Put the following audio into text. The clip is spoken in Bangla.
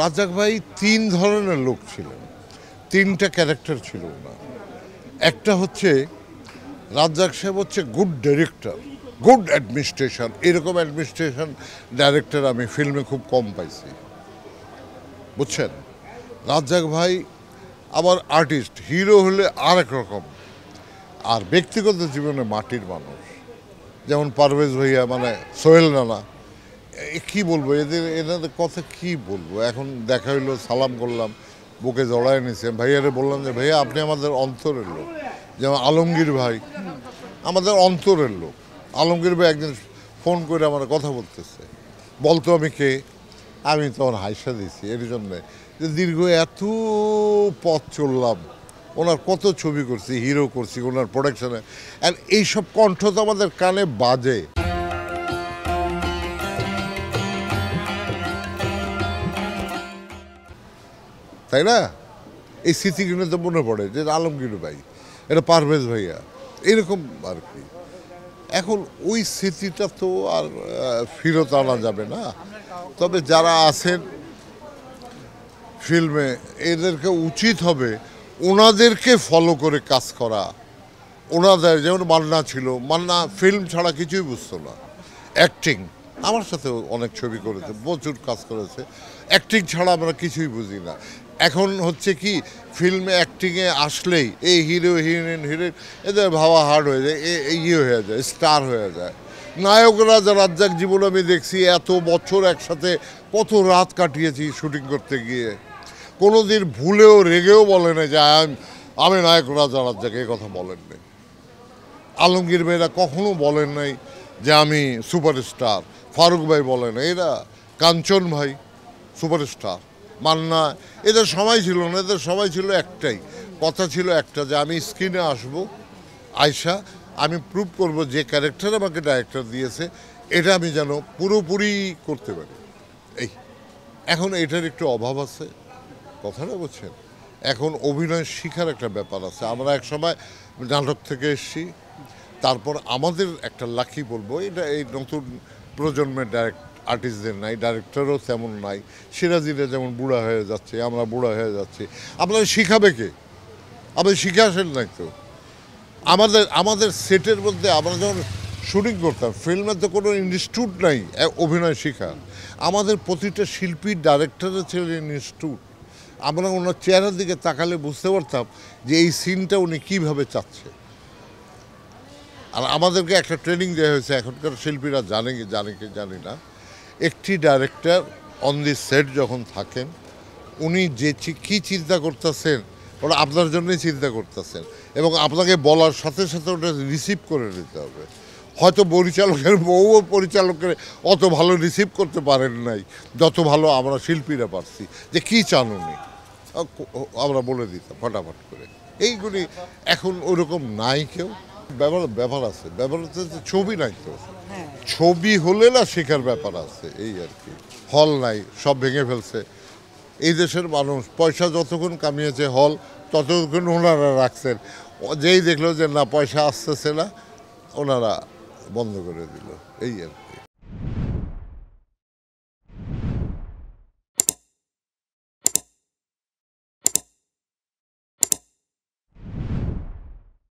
রাজ্জাক ভাই তিন ধরনের লোক ছিলেন, তিনটা ক্যারেক্টার ছিল না। একটা হচ্ছে রাজ্জাক সাহেব হচ্ছে গুড ডিরেক্টর, গুড অ্যাডমিনিস্ট্রেশন, এরকম অ্যাডমিনিস্ট্রেশন ডাইরেক্টর আমি ফিল্মে খুব কম পাইছি, বুঝছেন। রাজ্জাক ভাই আবার আর্টিস্ট, হিরো হলে আর এক রকম, আর ব্যক্তিগত জীবনে মাটির মানুষ। যেমন পারভেজ ভাইয়া, মানে সোহেল রানা, কি বলবো এনাদের কথা কি বলবো। এখন দেখা হইলো, সালাম করলাম, বুকে জড়ায় নিছে, ভাইয়ারে বললাম যে ভাইয়া আপনি আমাদের অন্তরের লোক। যেমন আলমগীর ভাই আমাদের অন্তরের লোক। আলমগীর ভাই একদিন ফোন করে আমার কথা বলতেছে, বলতো আমি কে, আমি তখন হাইসা দিছি এর জন্যে যে দীর্ঘ এত পথ চললাম, ওনার কত ছবি করছি, হিরো করছি ওনার প্রোডাকশনে, আর এইসব কণ্ঠ তো আমাদের কানে বাজে। তাই না? এই স্মৃতিগুলো তো মনে পড়ে যে আলমগীর ভাই, এটা পারভেজ ভাইয়া, এরকম আর কি। এখন ওই স্মৃতিটা তো আর ফেরত আনা যাবে না। তবে যারা আছেন ফিল্মে, এদেরকে উচিত হবে ওনাদেরকে ফলো করে কাজ করা। ওনাদের যেমন মান্না ছিল, মান্না ফিল্ম ছাড়া কিছুই বুঝতো না। অ্যাক্টিং, আমার সাথে অনেক ছবি করেছে, প্রচুর কাজ করেছে, অ্যাক্টিং ছাড়া আমরা কিছুই বুঝি না। এখন হচ্ছে কি, ফিল্মে অ্যাক্টিংয়ে আসলেই এই হিরো হিরোইন এদের ভাবা হার্ড হয়ে যায়, ইয়ে হয়ে যায়, স্টার হয়ে যায়। নায়করা যা রাজ্জাক জীবন আমি দেখছি, এত বছর একসাথে কত রাত কাটিয়েছি শুটিং করতে গিয়ে, কোনো দিন ভুলেও রেগেও বলে না যে আমি নায়ক রাজা রাজ্জাক, এই কথা বলেননি। আলমগীর ভাইরা কখনো বলেন নাই যে আমি সুপারস্টার, ফারুক ভাই বলেন, এরা কাঞ্চন ভাই সুপারস্টার, মান্না, এদের সময় ছিল না। এদের সময় ছিল একটাই, কথা ছিল একটা, যে আমি স্ক্রিনে আসবো, আয়শা আমি প্রুভ করব যে ক্যারেক্টার আমাকে ডাইরেক্টর দিয়েছে এটা আমি যেন পুরোপুরি করতে পারি। এই এখন এটার একটু অভাব আছে, কথাটা বুঝছেন। এখন অভিনয় শেখার একটা ব্যাপার আছে। আমরা এক সময় নাটক থেকে এসেছি, তারপর আমাদের একটা লাকি বলবো, এটা এই নতুন প্রজন্মের আর্টিস্টদের নাই, ডাইরেক্টরও তেমন নাই। সিরাজিরা যেমন বুড়া হয়ে যাচ্ছে, আমরা বুড়া হয়ে যাচ্ছি, আপনারা শিখাবে কে? আমাদের শিখে আসেন নাই তো। আমাদের সেটের মধ্যে আমরা যখন শুটিং করতাম, ফিল্মের তো কোনো ইনস্টিটিউট নাই অভিনয় শেখার। আমাদের প্রতিটা শিল্পীর ডাইরেক্টরের ছিল ইনস্টিটিউট। আমরা ওনার চেহারার দিকে তাকালে বুঝতে পারতাম যে এই সিনটা উনি কীভাবে চাচ্ছে। আর আমাদেরকে একটা ট্রেনিং দেওয়া হয়েছে, এখনকার শিল্পীরা জানে কি জানি না, একটি ডাইরেক্টর অন দি সেট যখন থাকেন, উনি যে কী চিন্তা করতেছেন ওটা আপনার জন্যই চিন্তা করতেছেন, এবং আপনাকে বলার সাথে সাথে ওটা রিসিভ করে নিতে হবে। হয়তো পরিচালকের অত ভালো রিসিভ করতে পারেন নাই যত ভালো আমরা শিল্পীরা পারছি, যে কী চান উনি, আমরা বলে দিতাম ফটাফট করে। এইগুলি এখন ওরকম নাই কেউ। ব্যাপার আছে, ব্যাপার হচ্ছে ছবি নাই তো, ছবি হলে না শেখার ব্যাপার আছে, এই আর কি। হল নাই, সব ভেঙে ফেলছে এই দেশের মানুষ। পয়সা যতক্ষণ কামিয়েছে হল, ততক্ষণ ওনারা রাখছেন। যেই দেখলো যে না পয়সা আসতেছে না, ওনারা বন্ধ করে দিল, এই আর কি।